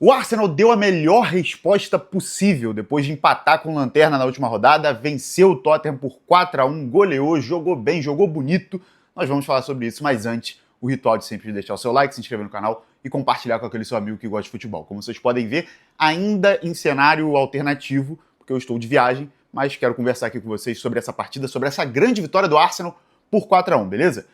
O Arsenal deu a melhor resposta possível depois de empatar com o Lanterna na última rodada, venceu o Tottenham por 4-1, goleou, jogou bem, jogou bonito. Nós vamos falar sobre isso, mas antes, o ritual de sempre deixar o seu like, se inscrever no canal e compartilhar com aquele seu amigo que gosta de futebol. Como vocês podem ver, ainda em cenário alternativo, porque eu estou de viagem, mas quero conversar aqui com vocês sobre essa partida, sobre essa grande vitória do Arsenal por 4-1, beleza?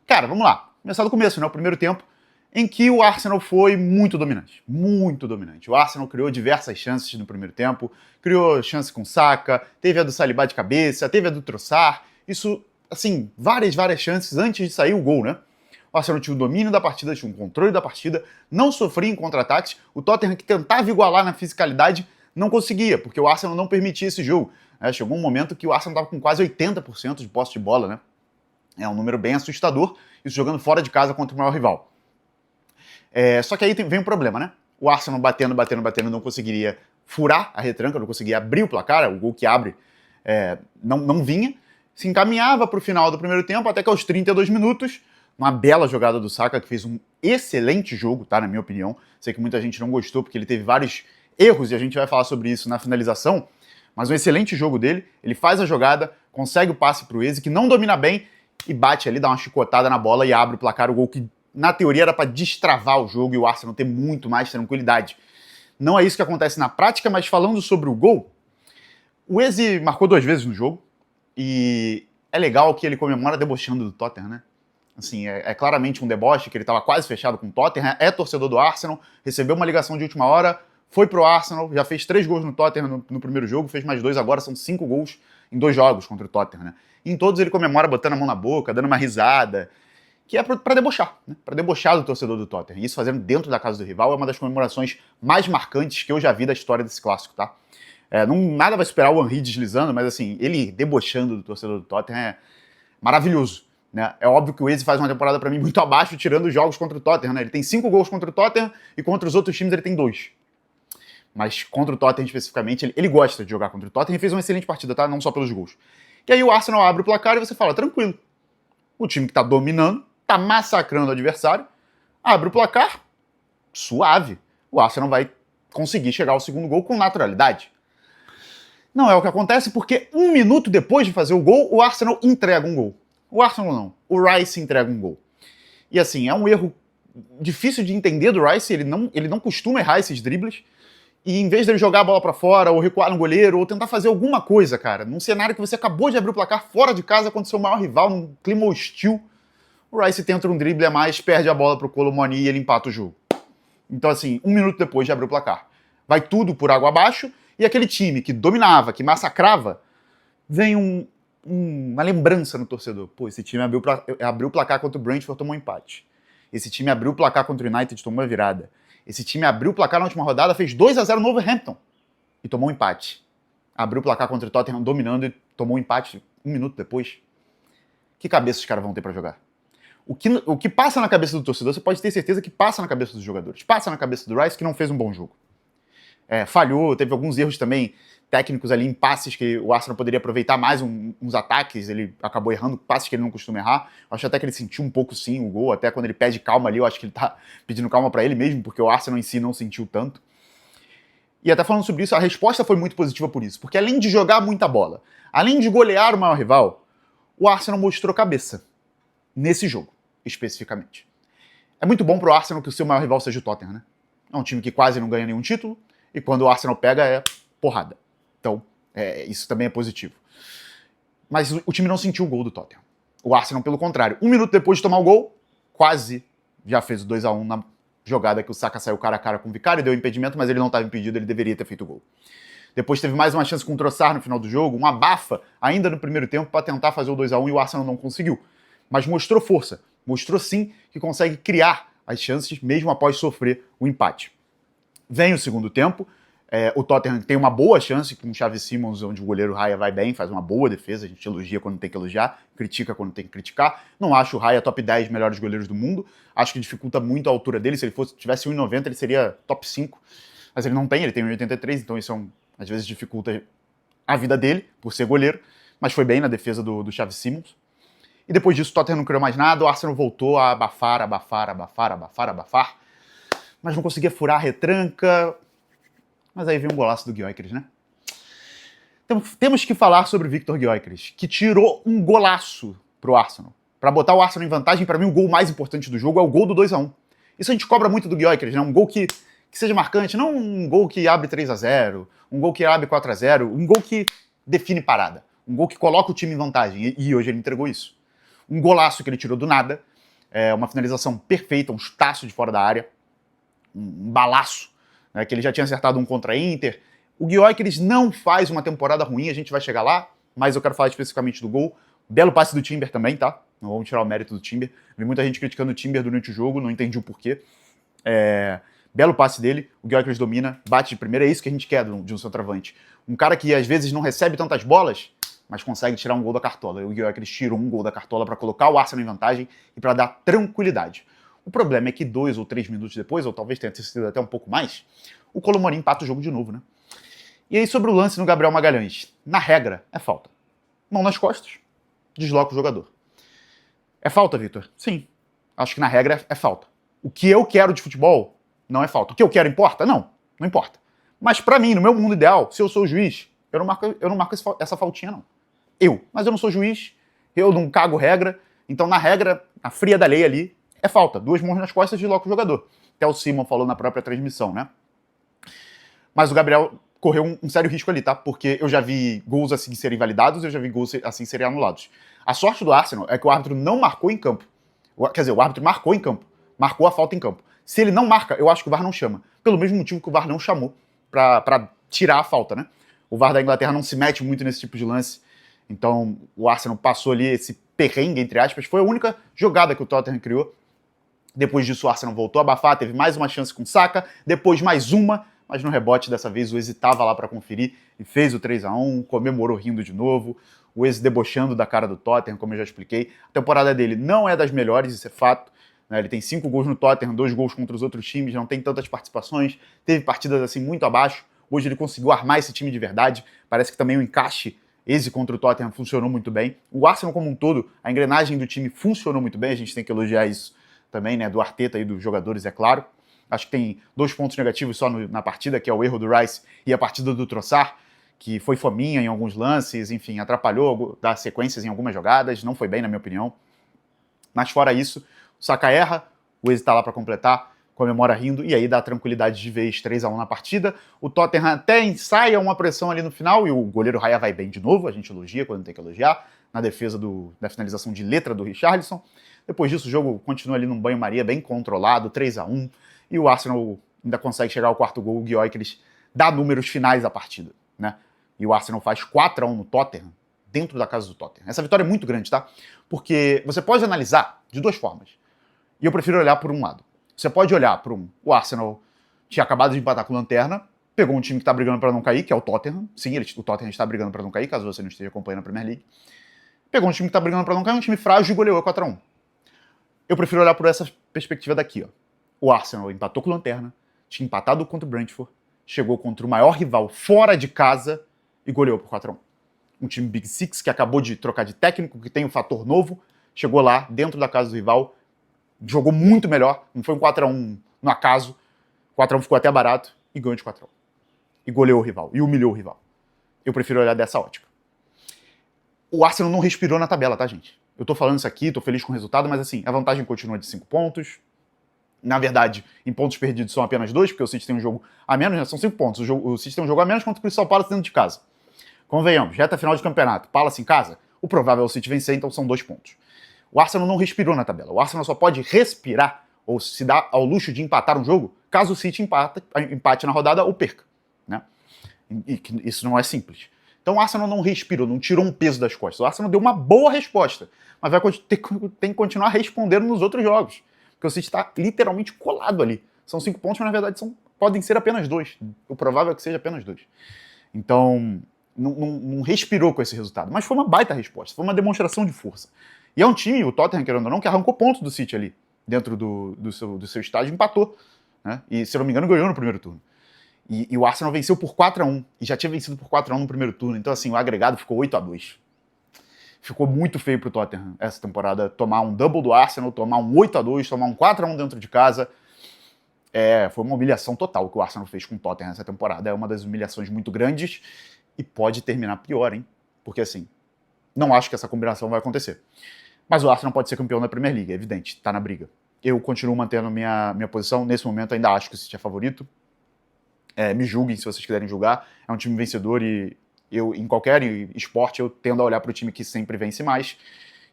Cara, vamos lá. Começar do começo, né? O primeiro tempo, em que o Arsenal foi muito dominante. Muito dominante. O Arsenal criou diversas chances no primeiro tempo, criou chance com Saka, teve a do Saliba de cabeça, teve a do Trossard. Isso, assim, várias chances antes de sair o gol, né? O Arsenal tinha o domínio da partida, tinha um controle da partida, não sofria em contra-ataques. O Tottenham, que tentava igualar na fisicalidade, não conseguia, porque o Arsenal não permitia esse jogo. Chegou um momento que o Arsenal estava com quase 80% de posse de bola, né? É um número bem assustador, isso jogando fora de casa contra o maior rival. Só que aí vem um problema, né? O Arsenal batendo, não conseguiria furar a retranca, não conseguia abrir o placar, o gol que abre não vinha. Se encaminhava para o final do primeiro tempo, até que aos 32 minutos, uma bela jogada do Saka, que fez um excelente jogo, tá? Na minha opinião. Sei que muita gente não gostou, porque ele teve vários erros, e a gente vai falar sobre isso na finalização, mas um excelente jogo dele. Ele faz a jogada, consegue o passe para o Eze, que não domina bem, e bate ali, dá uma chicotada na bola e abre o placar, o gol que na teoria era para destravar o jogo e o Arsenal ter muito mais tranquilidade. Não é isso que acontece na prática, mas falando sobre o gol, o Eze marcou 2 vezes no jogo e é legal que ele comemora debochando do Tottenham, né? Assim, é claramente um deboche, que ele estava quase fechado com o Tottenham, é torcedor do Arsenal, recebeu uma ligação de última hora, foi pro Arsenal, já fez 3 gols no Tottenham no primeiro jogo, fez mais 2 agora, são 5 gols em 2 jogos contra o Tottenham, né? E em todos ele comemora botando a mão na boca, dando uma risada, que é para debochar, né? Para debochar do torcedor do Tottenham. Isso fazendo dentro da casa do rival é uma das comemorações mais marcantes que eu já vi da história desse clássico, tá? Nada vai superar o Henry deslizando, mas assim, ele debochando do torcedor do Tottenham é maravilhoso, né? É óbvio que o Eze faz uma temporada para mim muito abaixo, tirando os jogos contra o Tottenham, né? Ele tem 5 gols contra o Tottenham e contra os outros times ele tem 2. Mas contra o Tottenham especificamente, ele gosta de jogar contra o Tottenham e fez uma excelente partida, tá? Não só pelos gols. E aí o Arsenal abre o placar e você fala, tranquilo, o time que tá dominando, tá massacrando o adversário, abre o placar, suave. O Arsenal vai conseguir chegar ao segundo gol com naturalidade. Não é o que acontece, porque 1 minuto depois de fazer o gol, o Arsenal entrega um gol. O Arsenal não, o Rice entrega um gol. E assim, é um erro difícil de entender do Rice, ele não costuma errar esses dribles, e em vez dele jogar a bola pra fora, ou recuar no goleiro, ou tentar fazer alguma coisa, cara, num cenário que você acabou de abrir o placar fora de casa contra o seu maior rival, num clima hostil, o Rice tenta um drible a mais, perde a bola pro Colomani e ele empata o jogo. Então assim, 1 minuto depois de abrir o placar. Vai tudo por água abaixo, e aquele time que dominava, que massacrava, vem uma lembrança no torcedor. Pô, esse time abriu o placar contra o Brentford, tomou um empate. Esse time abriu o placar contra o United, tomou uma virada. Esse time abriu o placar na última rodada, fez 2-0 no Wolverhampton e tomou um empate. Abriu o placar contra o Tottenham dominando e tomou um empate 1 minuto depois. Que cabeça os caras vão ter pra jogar? O que passa na cabeça do torcedor, você pode ter certeza que passa na cabeça dos jogadores. Passa na cabeça do Rice, que não fez um bom jogo. Falhou, teve alguns erros também técnicos ali em passes que o Arsenal poderia aproveitar mais uns ataques, ele acabou errando passes que ele não costuma errar. Eu acho até que ele sentiu um pouco sim o gol, até quando ele pede calma ali, eu acho que ele tá pedindo calma pra ele mesmo, porque o Arsenal em si não sentiu tanto. E até falando sobre isso, a resposta foi muito positiva por isso, porque além de jogar muita bola, além de golear o maior rival, o Arsenal mostrou cabeça nesse jogo, especificamente. É muito bom pro Arsenal que o seu maior rival seja o Tottenham, né? É um time que quase não ganha nenhum título, e quando o Arsenal pega é porrada. Então, isso também é positivo. Mas o time não sentiu o gol do Tottenham. O Arsenal, pelo contrário, 1 minuto depois de tomar o gol, quase já fez o 2-1 na jogada que o Saka saiu cara a cara com o Vicario, deu impedimento, mas ele não estava impedido, ele deveria ter feito o gol. Depois teve mais uma chance com o Trossard no final do jogo, uma abafa ainda no primeiro tempo para tentar fazer o 2-1 e o Arsenal não conseguiu. Mas mostrou força, mostrou sim que consegue criar as chances mesmo após sofrer o empate. Vem o segundo tempo, o Tottenham tem uma boa chance com o Xavi Simons, onde o goleiro Raya vai bem, faz uma boa defesa, a gente elogia quando tem que elogiar, critica quando tem que criticar. Não acho o Raya top 10 melhores goleiros do mundo, acho que dificulta muito a altura dele, se ele tivesse 1,90 ele seria top 5, mas ele não tem, ele tem 1,83, então isso às vezes dificulta a vida dele, por ser goleiro, mas foi bem na defesa do Xavi Simons. E depois disso o Tottenham não criou mais nada, o Arsenal voltou a abafar. mas não conseguia furar a retranca. Mas aí veio um golaço do Gyökeres, né? Temos que falar sobre o Viktor Gyökeres, que tirou um golaço pro Arsenal. Para botar o Arsenal em vantagem, para mim o gol mais importante do jogo é o gol do 2-1. Isso a gente cobra muito do Gyökeres, né? Um gol que seja marcante, não um gol que abre 3-0, um gol que abre 4-0, um gol que define parada, um gol que coloca o time em vantagem, e hoje ele entregou isso. Um golaço que ele tirou do nada, uma finalização perfeita, um chutaço de fora da área, um balaço, né, que ele já tinha acertado um contra a Inter. O Gyökeres não faz uma temporada ruim, a gente vai chegar lá, mas eu quero falar especificamente do gol. Belo passe do Timber também, tá? Não vamos tirar o mérito do Timber. Vi muita gente criticando o Timber durante o jogo, não entendi o porquê. Belo passe dele, o Gyökeres domina, bate de primeira, é isso que a gente quer de um centroavante. Um cara que às vezes não recebe tantas bolas, mas consegue tirar um gol da cartola. O Gyökeres tirou um gol da cartola para colocar o Arsenal em vantagem e para dar tranquilidade. O problema é que 2 ou 3 minutos depois, ou talvez tenha sido até um pouco mais, o Kolo Muani empata o jogo de novo, né? E aí sobre o lance no Gabriel Magalhães, na regra, é falta. Mão nas costas, desloca o jogador. É falta, Vitor? Sim. Acho que na regra é falta. O que eu quero de futebol não é falta. O que eu quero importa? Não importa. Mas pra mim, no meu mundo ideal, se eu sou o juiz, eu não marco essa faltinha, não. Mas eu não sou juiz, eu não cago regra, então na regra, a fria da lei ali, é falta. 2 mãos nas costas, desloca o jogador. Até o Simon falou na própria transmissão, né? Mas o Gabriel correu um sério risco ali, tá? Porque eu já vi gols assim serem validados, eu já vi gols assim serem anulados. A sorte do Arsenal é que o árbitro não marcou em campo. Quer dizer, o árbitro marcou em campo. Marcou a falta em campo. Se ele não marca, eu acho que o VAR não chama. Pelo mesmo motivo que o VAR não chamou pra tirar a falta, né? O VAR da Inglaterra não se mete muito nesse tipo de lance. Então, o Arsenal passou ali esse perrengue, entre aspas. Foi a única jogada que o Tottenham criou. Depois disso, o Arsenal voltou a abafar, teve mais uma chance com o Saka, depois mais uma, mas no rebote dessa vez o Eze estava lá para conferir e fez o 3-1, comemorou rindo de novo, o Eze debochando da cara do Tottenham, como eu já expliquei. A temporada dele não é das melhores, isso é fato, né? Ele tem 5 gols no Tottenham, 2 gols contra os outros times, não tem tantas participações, teve partidas assim muito abaixo. Hoje ele conseguiu armar esse time de verdade, parece que também o encaixe Eze contra o Tottenham funcionou muito bem. O Arsenal como um todo, a engrenagem do time funcionou muito bem, a gente tem que elogiar isso também, né, do Arteta e dos jogadores, é claro. Acho que tem 2 pontos negativos só na partida, que é o erro do Rice e a partida do Trossard, que foi fominha em alguns lances, enfim, atrapalhou, dá sequências em algumas jogadas, não foi bem, na minha opinião. Mas fora isso, o Saka erra, o Eze tá lá para completar, comemora rindo, e aí dá tranquilidade de vez, 3-1 na partida. O Tottenham até ensaia uma pressão ali no final, e o goleiro Raya vai bem de novo, a gente elogia quando tem que elogiar, na defesa da finalização de letra do Richarlison. Depois disso, o jogo continua ali num banho-maria bem controlado, 3-1, e o Arsenal ainda consegue chegar ao 4º gol, o Gyökeres dá números finais à partida, né? E o Arsenal faz 4-1 no Tottenham, dentro da casa do Tottenham. Essa vitória é muito grande, tá? Porque você pode analisar de 2 formas, e eu prefiro olhar por um lado. Você pode olhar para o Arsenal tinha acabado de empatar com o Lanterna, pegou um time que está brigando para não cair, que é o Tottenham. Sim, o Tottenham está brigando para não cair, caso você não esteja acompanhando a Premier League. Pegou um time que está brigando para não cair, um time frágil e goleou 4-1. Eu prefiro olhar por essa perspectiva daqui, ó. O Arsenal empatou com o Lanterna, tinha empatado contra o Brentford, chegou contra o maior rival fora de casa e goleou por 4-1. Um time Big Six que acabou de trocar de técnico, que tem um fator novo, chegou lá, dentro da casa do rival, jogou muito melhor, não foi um 4-1 no acaso, 4-1 ficou até barato e ganhou de 4-1. E goleou o rival, e humilhou o rival. Eu prefiro olhar dessa ótica. O Arsenal não respirou na tabela, tá, gente? Eu tô falando isso aqui, tô feliz com o resultado, mas assim, a vantagem continua de 5 pontos. Na verdade, em pontos perdidos são apenas 2, porque o City tem um jogo a menos, né? São 5 pontos. O City tem um jogo a menos contra o Crystal Palace dentro de casa. Convenhamos, reta final de campeonato, Palace em casa, o provável é o City vencer, então são 2 pontos. O Arsenal não respirou na tabela. O Arsenal só pode respirar ou se dar ao luxo de empatar um jogo caso o City empate na rodada ou perca, né? E isso não é simples. Então o Arsenal não respirou, não tirou um peso das costas. O Arsenal deu uma boa resposta, mas tem que continuar respondendo nos outros jogos, porque o City está literalmente colado ali. São 5 pontos, mas na verdade podem ser apenas 2. O provável é que seja apenas 2. Então não respirou com esse resultado, mas foi uma baita resposta, foi uma demonstração de força. E é um time, o Tottenham, querendo ou não, que arrancou pontos do City ali, dentro do seu estádio, empatou, né? E, se eu não me engano, ganhou no primeiro turno. E o Arsenal venceu por 4-1, e já tinha vencido por 4-1 no primeiro turno, então assim, o agregado ficou 8-2. Ficou muito feio pro Tottenham essa temporada, tomar um double do Arsenal, tomar um 8-2, tomar um 4-1 dentro de casa. Foi uma humilhação total o que o Arsenal fez com o Tottenham nessa temporada. É uma das humilhações muito grandes e pode terminar pior, hein? Porque assim, não acho que essa combinação vai acontecer. Mas o Arsenal pode ser campeão da Premier League, é evidente, tá na briga. Eu continuo mantendo minha posição. Nesse momento ainda acho que o City é favorito. Me julguem se vocês quiserem julgar. É um time vencedor e eu, em qualquer esporte, eu tendo a olhar para o time que sempre vence mais,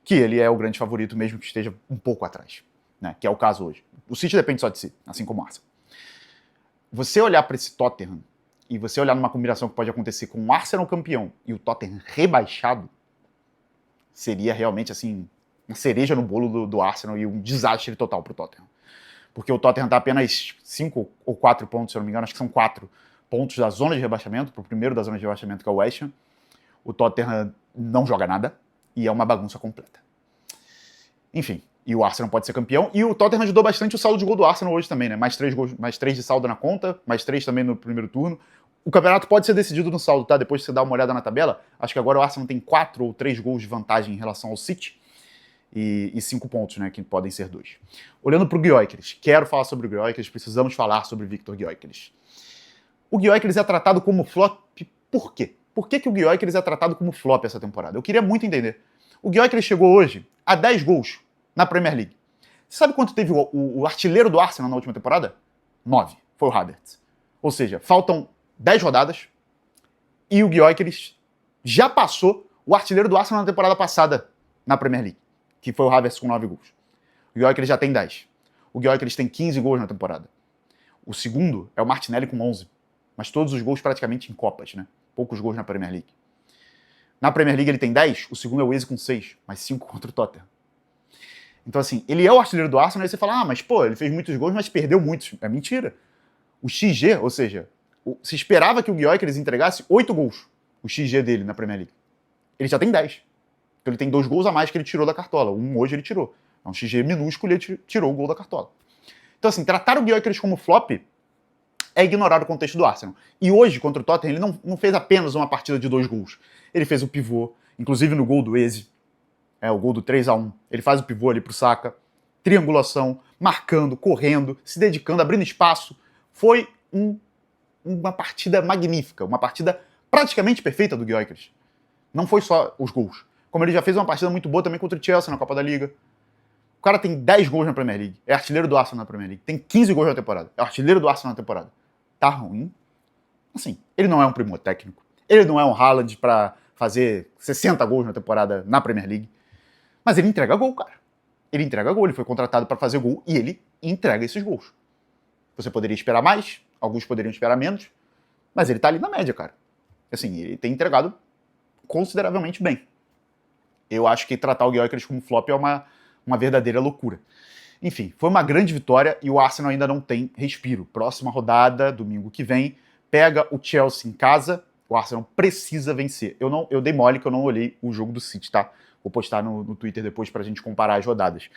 que ele é o grande favorito, mesmo que esteja um pouco atrás, né? Que é o caso hoje. O City depende só de si, assim como o Arsenal. Você olhar para esse Tottenham e você olhar numa combinação que pode acontecer com o Arsenal campeão e o Tottenham rebaixado, seria realmente assim uma cereja no bolo do Arsenal e um desastre total para o Tottenham. Porque o Tottenham está apenas 5 ou 4 pontos, se eu não me engano, acho que são 4 pontos da zona de rebaixamento, para o primeiro da zona de rebaixamento, que é o West Ham. O Tottenham não joga nada e é uma bagunça completa. Enfim, e o Arsenal pode ser campeão. E o Tottenham ajudou bastante o saldo de gol do Arsenal hoje também, né? Mais 3 gols, mais 3 de saldo na conta, mais 3 também no primeiro turno. O campeonato pode ser decidido no saldo, tá? Depois que você dá uma olhada na tabela, acho que agora o Arsenal tem 4 ou 3 gols de vantagem em relação ao City. E 5 pontos, né, que podem ser 2. Olhando para o Gyökeres, quero falar sobre o Gyökeres, precisamos falar sobre o Viktor Gyökeres. O Gyökeres é tratado como flop por quê? Por que o Gyökeres é tratado como flop essa temporada? Eu queria muito entender. O Gyökeres chegou hoje a 10 gols na Premier League. Você sabe quanto teve o artilheiro do Arsenal na última temporada? 9. Foi o Havertz. Ou seja, faltam 10 rodadas e o Gyökeres já passou o artilheiro do Arsenal na temporada passada na Premier League, que foi o Havertz com 9 gols. O Gyökeres já tem 10. O Gyökeres tem 15 gols na temporada. O segundo é o Martinelli com 11. Mas todos os gols praticamente em Copas, né? Poucos gols na Premier League. Na Premier League ele tem 10, o segundo é o Eze com 6, mas 5 contra o Tottenham. Então assim, ele é o artilheiro do Arsenal, aí você fala, mas pô, ele fez muitos gols, mas perdeu muitos. É mentira. O XG, ou seja, se esperava que o Gyökeres entregasse 8 gols, o XG dele na Premier League. Ele já tem 10. Então ele tem 2 gols a mais que ele tirou da cartola. Um hoje ele tirou. É um XG minúsculo e ele tirou o gol da cartola. Então assim, tratar o Gyökeres como flop é ignorar o contexto do Arsenal. E hoje, contra o Tottenham, ele não fez apenas uma partida de 2 gols. Ele fez o pivô, inclusive no gol do Eze, o gol do 3-1. Ele faz o pivô ali pro Saka, triangulação, marcando, correndo, se dedicando, abrindo espaço. Foi uma partida magnífica, uma partida praticamente perfeita do Gyökeres. Não foi só os gols. Como ele já fez uma partida muito boa também contra o Chelsea na Copa da Liga. O cara tem 10 gols na Premier League, é artilheiro do Arsenal na Premier League, tem 15 gols na temporada, é artilheiro do Arsenal na temporada. Tá ruim? Assim, ele não é um primor técnico, ele não é um Haaland pra fazer 60 gols na temporada na Premier League, mas ele entrega gol, cara. Ele entrega gol, ele foi contratado pra fazer gol e ele entrega esses gols. Você poderia esperar mais, alguns poderiam esperar menos, mas ele tá ali na média, cara. Assim, ele tem entregado consideravelmente bem. Eu acho que tratar o Gyökeres como flop é uma verdadeira loucura. Enfim, foi uma grande vitória e o Arsenal ainda não tem respiro. Próxima rodada, domingo que vem, pega o Chelsea em casa. O Arsenal precisa vencer. Eu dei mole que eu não olhei o jogo do City, tá? Vou postar no Twitter depois pra gente comparar as rodadas.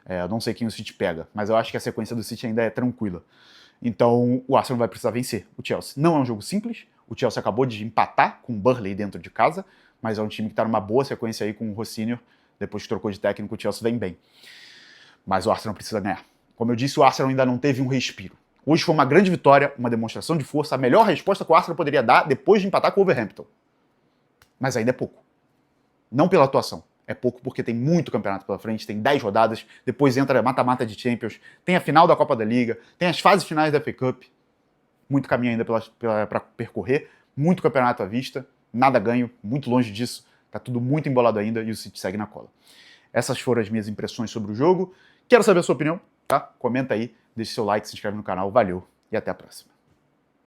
Eu não sei quem o City pega, mas eu acho que a sequência do City ainda é tranquila. Então o Arsenal vai precisar vencer o Chelsea. Não é um jogo simples. O Chelsea acabou de empatar com o Burnley dentro de casa, mas é um time que tá numa boa sequência aí com o Rossinier. Depois que trocou de técnico, o Chelsea vem bem. Mas o Arsenal precisa ganhar. Como eu disse, o Arsenal ainda não teve um respiro. Hoje foi uma grande vitória, uma demonstração de força, a melhor resposta que o Arsenal poderia dar depois de empatar com o Wolverhampton. Mas ainda é pouco. Não pela atuação. É pouco porque tem muito campeonato pela frente, tem 10 rodadas, depois entra mata-mata de Champions, tem a final da Copa da Liga, tem as fases finais da FA Cup. Muito caminho ainda para percorrer, muito campeonato à vista, nada ganho, muito longe disso. Tá tudo muito embolado ainda e o City segue na cola. Essas foram as minhas impressões sobre o jogo. Quero saber a sua opinião, tá? Comenta aí, deixe seu like, se inscreve no canal. Valeu e até a próxima.